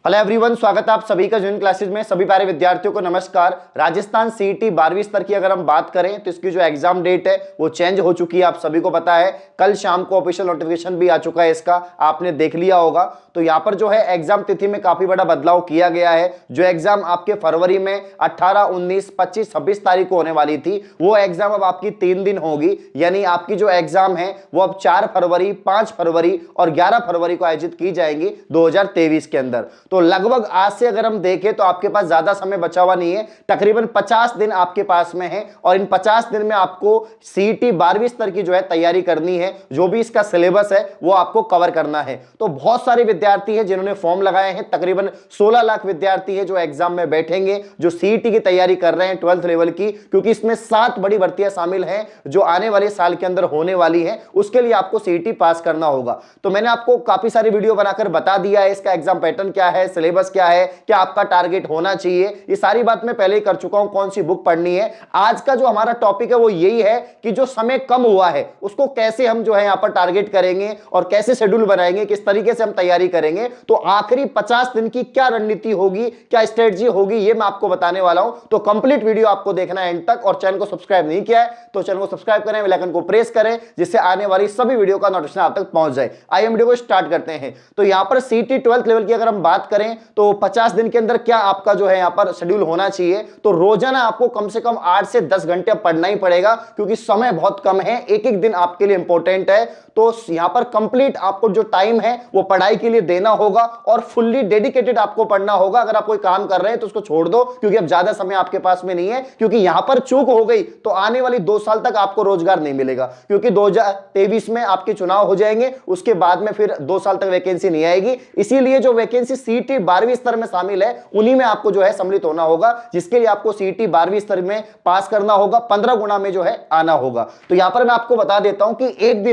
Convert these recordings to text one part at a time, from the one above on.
Hello everyone, स्वागत है आप सभी का जून क्लासेज में। सभी प्यारे विद्यार्थियों को नमस्कार। राजस्थान सीईटी 12वीं स्तर की अगर हम बात करें तो इसकी जो एग्जाम डेट है वो चेंज हो चुकी है, आप सभी को पता है। कल शाम को ऑफिशियल नोटिफिकेशन भी आ चुका है इसका, आपने देख लिया होगा। तो यहाँ पर जो है एग्जाम तिथि में काफी बड़ा बदलाव किया गया है। जो एग्जाम आपके फरवरी में 18, 19, 25, 26 तारीख को होने वाली थी, वो एग्जाम अब आपकी 3 दिन होगी। यानी आपकी जो एग्जाम है वो अब 4 फरवरी, 5 फरवरी और 11 फरवरी को आयोजित की जाएंगी 2023 के अंदर। तो लगभग आज से अगर हम देखें तो आपके पास ज्यादा समय बचा हुआ नहीं है, तकरीबन 50 दिन आपके पास में है। और इन 50 दिन में आपको सीईटी 12वीं स्तर की जो है तैयारी करनी है। जो भी इसका सिलेबस है वो आपको कवर करना है। तो बहुत सारे विद्यार्थी हैं जिन्होंने फॉर्म लगाए हैं, तकरीबन 16 लाख विद्यार्थी हैं जो एग्जाम में बैठेंगे, जो सीईटी की तैयारी कर रहे हैं 12th लेवल की, क्योंकि इसमें 7 बड़ी भर्तियां शामिल हैं जो आने वाले साल के अंदर होने वाली है। उसके लिए आपको सीईटी पास करना होगा। तो मैंने आपको काफी सारी वीडियो बनाकर बता दिया है इसका एग्जाम पैटर्न क्या है, सिलेबस क्या है, क्या आपका टारगेट होना चाहिए। ये सारी बात मैं पहले ही कर चुका हूं, कौन सी बुक पढ़नी है। आज का जो हमारा टॉपिक है वो यही है कि जो समय कम हुआ है उसको कैसे हम जो है यहां पर टारगेट करेंगे और कैसे शेड्यूल बनाएंगे, किस तरीके से हम तैयारी करेंगे। तो आखिरी 50 दिन की क्या रणनीति होगी, क्या स्ट्रेटजी होगी, ये मैं आपको बताने वाला हूं। तो कंप्लीट वीडियो आपको देखना है एंड तक। और चैनल को सब्सक्राइब नहीं किया है तो चैनल को सब्सक्राइब करें, बेल आइकन को प्रेस करें, जिससे आने वाली सभी वीडियो का नोटिफिकेशन आप तक पहुंच जाए। आइए वीडियो को स्टार्ट करते हैं। तो यहां पर सीईटी 12th लेवल की अगर हम बात करें तो 50 दिन के अंदर क्या आपका जो है यहां पर शेड्यूल होना चाहिए। तो रोजाना आपको कम से कम 8 से 10 घंटे पढ़ना ही पड़ेगा, क्योंकि समय बहुत कम है। एक एक दिन आपके लिए इंपॉर्टेंट है। तो यहां पर कंप्लीट आपको जो टाइम है वो पढ़ाई के लिए देना होगा और फुल्ली डेडिकेटेड आपको पढ़ना होगा। अगर आप कोई काम कर रहे हैं तो उसको छोड़ दो, क्योंकि अब ज्यादा समय आपके पास में नहीं है। क्योंकि यहां पर चूक हो गई तो आने वाली 2 साल तक आपको रोजगार नहीं मिलेगा, क्योंकि 2023 में आपके चुनाव हो जाएंगे। उसके बाद में फिर 2 साल तक वैकेंसी नहीं आएगी। इसीलिए जो वैकेंसी सीईटी 12वीं स्तर में शामिल है उन्हीं में आपको जो है सम्मिलित होना होगा, जिसके लिए आपको सीईटी 12वीं स्तर में पास करना होगा। 15 गुना में जो है आना होगा। तो यहां पर मैं आपको बता देता हूं कि एक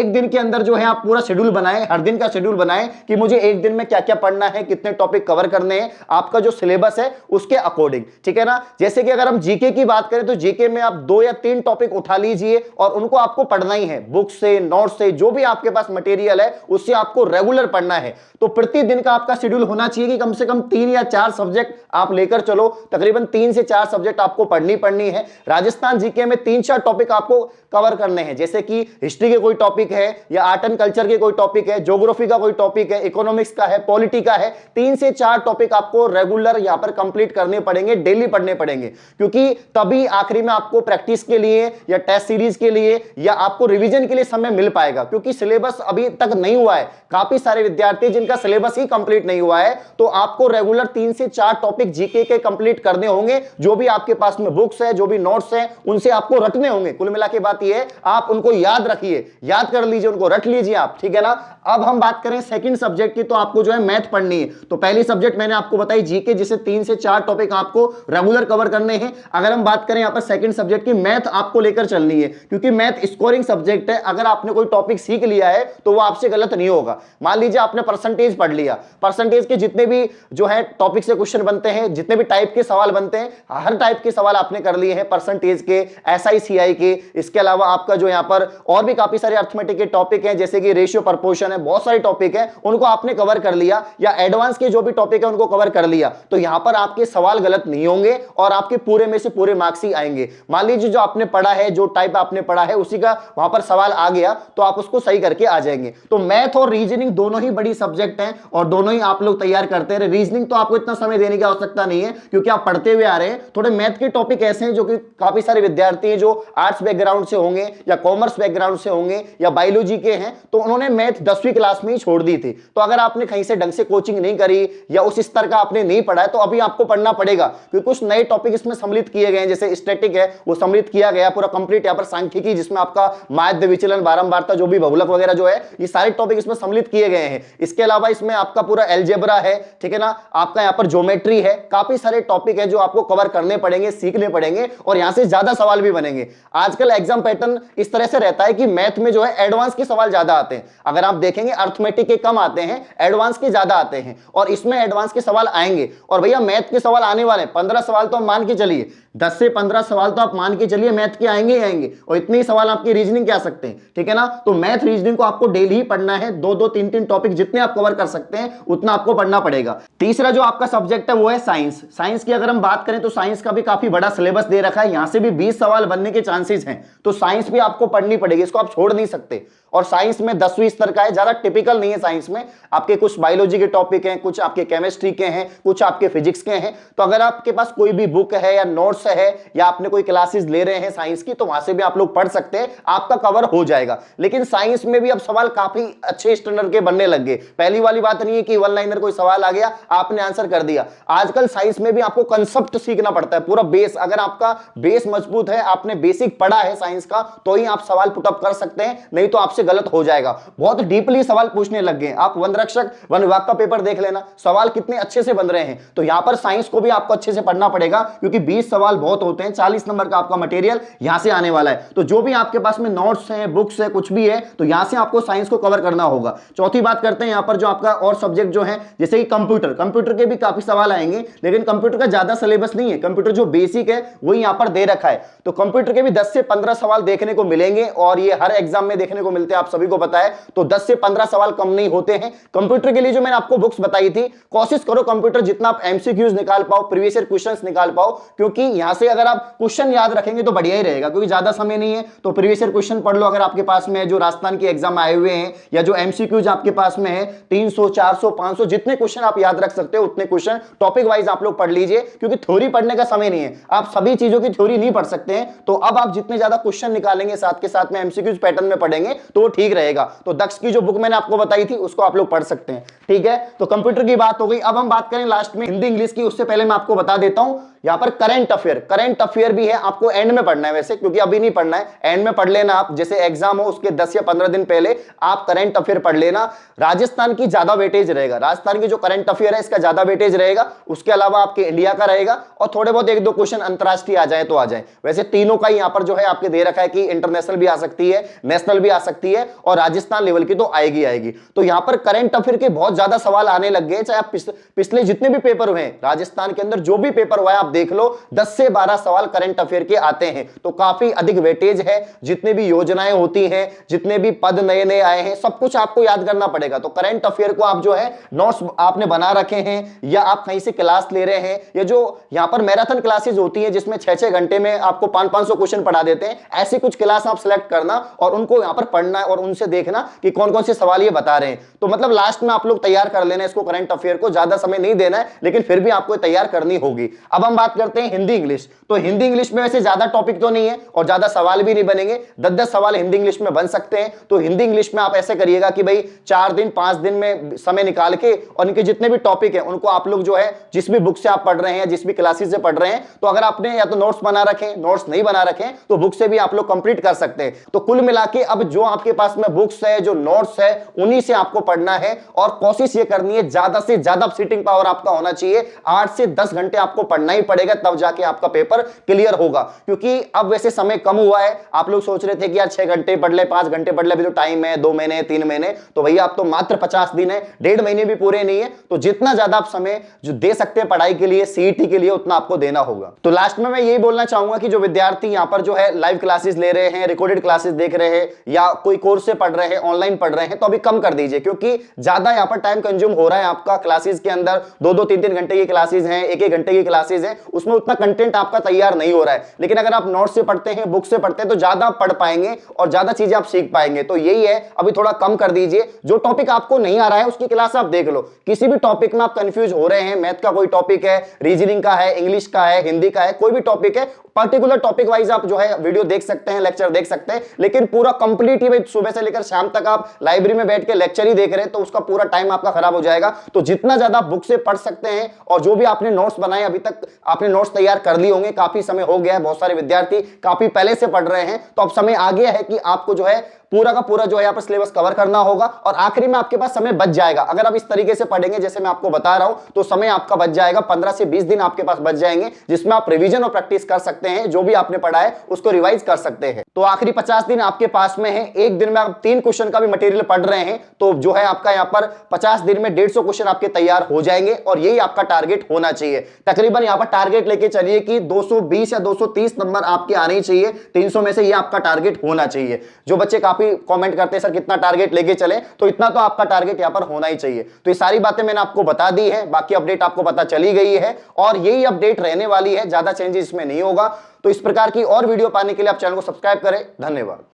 दिन के अंदर जो है आप पूरा शेड्यूल बनाएं, हर दिन का शेड्यूल बनाएं कि मुझे एक दिन में क्या क्या पढ़ना है, कितने टॉपिक कवर करने हैं, आपका जो सिलेबस है उसके अकॉर्डिंग, ठीक है ना। जैसे कि अगर हम जीके की बात करें तो जीके में आप 2 या 3 टॉपिक उठा लीजिए और उनको आपको पढ़ना ही है। बुक से, नोट से, जो भी आपके पास मटेरियल है उससे आपको रेगुलर पढ़ना है। तो प्रतिदिन का आपका शेड्यूल होना चाहिए कि कम से कम 3 या 4 सब्जेक्ट आप लेकर चलो। तकरीबन 3 से 4 सब्जेक्ट आपको पढ़नी है। राजस्थान जीके में 3-4 टॉपिक आपको कवर करने हैं, जैसे कि हिस्ट्री के कोई टॉपिक है या आर्ट एंड कल्चर के कोई टॉपिक है, ज्योग्राफी का कोई टॉपिक है, इकोनॉमिक्स का है, पॉलिटी का है। 3 से 4 टॉपिक आपको रेगुलर यहां पर कंप्लीट करने पड़ेंगे, डेली पढ़ने पड़ेंगे, क्योंकि तभी आखिरी में आपको प्रैक्टिस के लिए या टेस्ट सीरीज के लिए या आपको रिवीजन के लिए समय मिल पाएगा। क्योंकि सिलेबस अभी तक नहीं हुआ है, काफी सारे विद्यार्थी जिनका सिलेबस ही कंप्लीट नहीं हुआ है। तो आपको रेगुलर 3 से 4 टॉपिक जीके के कंप्लीट करने होंगे। जो भी आपके पास में बुक्स है, जो भी नोट्स है, उनसे आपको रटने होंगे। कुल मिला के बात ये है, आप उनको याद रखिए, याद कर लीजिए, उनको रट लीजिए आप, ठीक है ना। अब हम बात करें सेकंड सब्जेक्ट की, तो आपको जो है मैथ पढ़नी है। तो पहली सब्जेक्ट मैंने आपको बताई जीके, जिसे 3 से 4 टॉपिक आपको रेगुलर कवर करने हैं। अगर हम बात करें यहां पर सेकंड सब्जेक्ट की, मैथ आपको लेकर चलनी है, क्योंकि मैथ स्कोरिंग सब्जेक्ट है। अगर आपने कोई टॉपिक सीख लिया है तो वो आपसे गलत नहीं होगा। मान लीजिए आपने परसेंटेज पढ़ लिया, परसेंटेज के जितने भी जो है टॉपिक से क्वेश्चन बनते हैं, जितने भी टाइप के सवाल बनते हैं, हर टाइप के सवाल आपने कर लिए हैं परसेंटेज के, एसआई सीआई के। इसके अलावा आपका जो यहां पर और भी काफी सारे अर्थमेटिक के टॉपिक हैं, जैसे कि रेशियो प्रपोर्शन है, बहुत सारे टॉपिक हैं, उनको आपने कवर कर लिया। या एडवांस के जो भी टॉपिक है उनको कवर कर लिया। तो यहां पर आपके सवाल गलत नहीं होंगे और आपके पूरे में से पूरे मार्क्स ही आएंगे। मान लीजिए जो आपने पढ़ा है, जो टाइप आपने पढ़ा है, उसी का वहां पर सवाल आ गया तो आप उसको सही करके आ जाएंगे। तो मैथ और रीजनिंग दोनों ही बड़ी सब्जेक्ट हैं और दोनों ही आप लोग तैयार करते हैं। रीजनिंग तो आपको इतना समय देने की आवश्यकता नहीं है, क्योंकि आप पढ़ते हुए आ रहे हैं। थोड़े मैथ के टॉपिक ऐसे हैं जो कि काफी सारे विद्यार्थी हैं जो आर्ट्स बैकग्राउंड से होंगे या कॉमर्स बैकग्राउंड से होंगे या बायोलॉजी के हैं, तो उन्होंने मैथ 10वीं क्लास में ही छोड़ दी थी। तो अगर आपने कहीं से ढंग से कोचिंग नहीं करी या उस स्तर का आपने नहीं पढ़ा है तो अभी आपको पढ़ना पड़ेगा, क्योंकि कुछ नए टॉपिक इसमें सम्मिलित किए गए हैं। जैसे स्टैटिक है वो सम्मिलित किया गया पूरा कंप्लीट। यहाँ पर सांख्यिकी, जिसमें आपका माध्य, विचलन, बारंबारता, जो भी बहुलक वगैरह जो है, ये सारे टॉपिक इसमें सम्मिलित किए गए हैं। इसके अलावा इसमें आपका पूरा अलजेब्रा है, ठीक है ना, आपका यहाँ पर ज्योमेट्री है, काफी सारे टॉपिक है जो आपको कवर करने पड़ेंगे, सीखने पड़ेंगे और यहाँ से ज्यादा सवाल भी बनेंगे। आजकल एग्जाम पैटर्न इस तरह से रहता है कि मैथ में जो है एडवांस के सवाल ज्यादा आते हैं। अगर आप देखेंगे अर्थमेटिक के कम आते हैं, एडवांस के ज्यादा आते हैं, और इसमें एडवांस के सवाल आएंगे। और भैया मैथ के सवाल आने वाले 15 सवाल तो हम मान के चलिए, 10 से 15 सवाल तो आप मान के चलिए मैथ के आएंगे ही आएंगे, और इतने ही सवाल आपके रीजनिंग के आ सकते हैं, ठीक है ना। तो मैथ रीजनिंग को आपको डेली ही पढ़ना है, 2-2, 3-3 टॉपिक जितने आप कवर कर सकते हैं उतना आपको पढ़ना पड़ेगा। तीसरा जो आपका सब्जेक्ट है वो है साइंस। साइंस की अगर हम बात करें तो साइंस का भी काफी बड़ा सिलेबस दे रखा है, यहां से भी 20 सवाल बनने के चांसेस हैं, तो साइंस भी आपको पढ़नी पड़ेगी, इसको आप छोड़ नहीं सकते। और साइंस में 10वीं स्तर का है, ज्यादा टिपिकल नहीं है। साइंस में आपके कुछ बायोलॉजी के टॉपिक हैं, कुछ आपके केमिस्ट्री के हैं, कुछ आपके फिजिक्स के हैं। तो अगर आपके पास कोई भी बुक है या नोट्स है या आपने कोई क्लासेस ले रहे हैं साइंस की, तो वहां से भी आप लोग पढ़ सकते हैं, आपका कवर हो जाएगा। लेकिन साइंस में भी अब सवाल काफी अच्छे स्टैंडर्ड के बनने लग गए। पहली वाली बात नहीं है कि वन लाइनर कोई सवाल आ गया आपने आंसर कर दिया। आजकल साइंस में भी आपको कंसेप्ट सीखना पड़ता है, पूरा बेस। अगर आपका बेस मजबूत है, आपने बेसिक पढ़ा है साइंस का, तो ही आप सवाल पुटअप कर सकते हैं, नहीं तो आपसे गलत हो जाएगा। बहुत डीपली सवाल पूछने लग गए। आप वन रक्षक, वन विभाग का पेपर देख लेना, सवाल कितने अच्छे से बन रहे हैं। तो यहां पर साइंस को भी आपको अच्छे से पढ़ना पड़ेगा, क्योंकि 20 सवाल बहुत होते हैं, 40 नंबर का आपका मटेरियल यहां से आने वाला है। तो जो भी आपके पास में नोट्स हैं, बुक्स है, कुछ भी है, तो यहां से आपको साइंस को कवर करना होगा। चौथी बात करते हैं यहां पर जो आपका और सब्जेक्ट जो है, जैसे कि कंप्यूटर। कंप्यूटर के भी काफी सवाल आएंगे, लेकिन कंप्यूटर का ज्यादा सिलेबस नहीं है, कंप्यूटर जो बेसिक है वही यहां पर दे रखा है। तो कंप्यूटर के भी 10 से 15 सवाल देखने को मिलेंगे, और ये हर एग्जाम में देखने को मिलते हैं, आप सभी को पता है। तो 10 से 15 सवाल कम नहीं होते हैं। कंप्यूटर के लिए जो मैंने आपको बुक्स बताई थी, कोशिश करो कंप्यूटर जितना आप एमसीक्यूज निकाल पाओ, प्रीवियस ईयर क्वेश्चंस निकाल पाओ, क्योंकि यहां से अगर आप क्वेश्चन याद रखेंगे तो बढ़िया ही रहेगा, क्योंकि ज्यादा समय नहीं है। तो प्रीवियस ईयर क्वेश्चन पढ़ लो अगर आपके पास में है, जो राजस्थान के एग्जाम आए हुए हैं, या जो एमसीक्यूज आपके पास में है 300, 400, 500, जितने क्वेश्चन आप याद रख सकते हो उतने क्वेश्चन टॉपिक वाइज आप लोग पढ़ लीजिए, क्योंकि थ्योरी पढ़ने का समय नहीं है, आप सभी चीजों की थ्योरी नहीं पढ़ सकते हैं। तो अब आप जितने ज्यादा क्वेश्चन निकालेंगे, साथ के साथ में एमसीक्यूज पैटर्न में पढ़ेंगे, तो वो ठीक रहेगा। तो दक्ष की जो बुक मैंने आपको बताई थी उसको आप लोग पढ़ सकते हैं, ठीक है। तो कंप्यूटर की बात हो गई। अब हम बात करें लास्ट में हिंदी इंग्लिश की, उससे पहले मैं आपको बता देता हूं यहां पर करंट अफेयर। करंट अफेयर भी है, आपको एंड में पढ़ना है वैसे, क्योंकि अभी नहीं पढ़ना है, एंड में पढ़ लेना आप। जैसे एग्जाम हो उसके 10 या 15 दिन पहले आप करंट अफेयर पढ़ लेना। राजस्थान की ज्यादा वेटेज रहेगा, राजस्थान की जो करंट अफेयर है इसका ज्यादा वेटेज रहेगा। उसके अलावा आपके इंडिया का रहेगा, और थोड़े बहुत 1-2 क्वेश्चन अंतरराष्ट्रीय आ जाए तो आ जाए। वैसे तीनों का यहां पर जो है आपके दे रखा है कि इंटरनेशनल भी आ सकती है, नेशनल भी आ सकती है, और राजस्थान लेवल की तो आएगी आएगी। तो यहां पर करंट अफेयर के बहुत ज्यादा सवाल आने लग गए। चाहे आप पिछले जितने भी पेपर हुए राजस्थान के अंदर, जो भी पेपर हुआ है आप देख लो, 10 से 12 सवाल करंट अफेयर के आते हैं। तो काफी अधिक वेटेज है। जितने भी योजनाएं होती हैं, जितने भी पद नए नए आए हैं, सब कुछ आपको याद करना पड़ेगा। तो करंट अफेयर को आप जो है नोट्स आपने बना रखे हैं, या आप कहीं से क्लास ले रहे हैं, या जो यहां पर मैराथन क्लासेस होती है जिसमें 6-6 घंटे में आपको 500-500 क्वेश्चन पढ़ा देते हैं, ऐसी कुछ क्लास आप सिलेक्ट करना और उनको यहां पर पढ़ना और उनसे देखना कि कौन कौन से सवाल ये बता रहे हैं। तो मतलब लास्ट में आप लोग तैयार कर लेना इसको, करंट अफेयर को ज्यादा समय नहीं देना है, लेकिन फिर भी आपको तैयार करनी होगी। अब हम बात करते हैं हिंदी इंग्लिश। तो हिंदी इंग्लिश में वैसे ज्यादा टॉपिक तो नहीं है और ज्यादा सवाल भी नहीं बनेंगे, 10-10 सवाल हिंदी इंग्लिश में बन सकते हैं। तो हिंदी इंग्लिश में आप ऐसे करिएगा कि भाई 4 दिन 5 दिन में समय निकाल के, और इनके जितने भी टॉपिक हैं उनको आप लोग जो है जिस भी बुक से आप पढ़ रहे हैं, जिस भी क्लासेस से पढ़ रहे हैं, तो अगर आपने या तो नोट्स बना रखें, नोट्स नहीं बना रखें तो बुक से भी आप लोग कंप्लीट कर सकते हैं। तो कुल मिला के अब जो आपके पास में बुक्स है, जो नोट्स है, उन्हीं से आपको पढ़ना है, और कोशिश ये करनी है ज्यादा से ज्यादा सीटिंग पावर आपका होना चाहिए। 8 से 10 घंटे आपको पढ़ना ही पड़ेगा, तब जाके आपका पेपर क्लियर होगा। क्योंकि अब वैसे समय कम हुआ है, आप लोग सोच रहे थे कि यार 6 घंटे पढ़ ले, 5 घंटे पढ़ ले, अभी तो टाइम है 2 महीने 3 महीने, तो भैया आप तो मात्र 50 दिन है, 1.5 महीने भी पूरे नहीं है। तो जितना ज्यादा आप समय जो दे सकते हैं पढ़ाई के लिए, सीईटी के लिए, उतना आपको देना होगा। तो लास्ट में मैं यही बोलना चाहूंगा कि जो विद्यार्थी यहां पर जो है लाइव क्लासेस ले रहे हैं, रिकॉर्डेड क्लासेस देख रहे हैं, या कोई कोर्स से पढ़ रहे हैं, ऑनलाइन पढ़ रहे हैं, तो अभी कम कर दीजिए, क्योंकि ज्यादा यहां पर टाइम कंज्यूम हो रहा है आपका क्लासेस के अंदर। 2-2, 3-3 घंटे की क्लासेस हैं, 1-1 घंटे की क्लासेस हैं, उसमें उतना कंटेंट आपका तैयार नहीं हो रहा है। लेकिन अगर आप नोट से पढ़ते हैं, बुक से पढ़ते हैं, तो ज्यादा पढ़ पाएंगे और ज्यादा चीजें आप सीख पाएंगे। तो यही है, अभी थोड़ा कम कर दीजिए। जो टॉपिक आपको नहीं आ रहा है उसकी क्लास आप देख लो। किसी भी टॉपिक में आप कंफ्यूज हो रहे हैं, मैथ का कोई टॉपिक है, रीजनिंग का है, इंग्लिश का है, हिंदी का है, कोई भी टॉपिक है, पर्टिकुलर टॉपिक वाइज आप जो है वीडियो देख सकते हैं, लेक्चर देख सकते हैं। लेकिन पूरा कंप्लीट ही भाई सुबह से लेकर शाम तक आप लाइब्रेरी में बैठ के लेक्चर ही देख रहे हैं, तो उसका पूरा टाइम आपका खराब हो जाएगा। तो जितना ज्यादा बुक से पढ़ सकते हैं, और जो भी आपने नोट्स बनाए, अभी तक आपने नोट्स तैयार कर लिए होंगे, काफी समय हो गया है, बहुत सारे विद्यार्थी काफी पहले से पढ़ रहे हैं, तो अब समय आ गया है कि आपको जो है पूरा का पूरा जो है यहाँ पर सिलेबस कवर करना होगा और आखिरी में आपके पास समय बच जाएगा। अगर आप इस तरीके से पढ़ेंगे जैसे मैं आपको बता रहा हूं तो समय आपका बच जाएगा, 15 से 20 दिन आपके पास बच जाएंगे जिसमें आप रिवीजन और प्रैक्टिस कर सकते हैं, जो भी आपने पढ़ा है उसको रिवाइज कर सकते हैं। तो आखिरी 50 दिन आपके पास में है, एक दिन में आप 3 क्वेश्चन का भी मटेरियल पढ़ रहे हैं तो जो है आपका यहाँ पर 50 दिन में 150 क्वेश्चन आपके तैयार हो जाएंगे और यही आपका टारगेट होना चाहिए। तकरीबन यहाँ पर टारगेट लेके चलिए कि 220 या 230 नंबर आपके आने ही चाहिए, 300 में से ये आपका टारगेट होना चाहिए। जो बच्चे काफी कमेंट करते हैं सर कितना टारगेट लेके चले, तो इतना तो आपका टारगेट यहाँ पर होना ही चाहिए। तो ये सारी बातें मैंने आपको बता दी है, बाकी अपडेट आपको पता चली गई है और यही अपडेट रहने वाली है, ज्यादा चेंजेस इसमें नहीं होगा। तो इस प्रकार की और वीडियो पाने के लिए आप चैनल को सब्सक्राइब करें। धन्यवाद।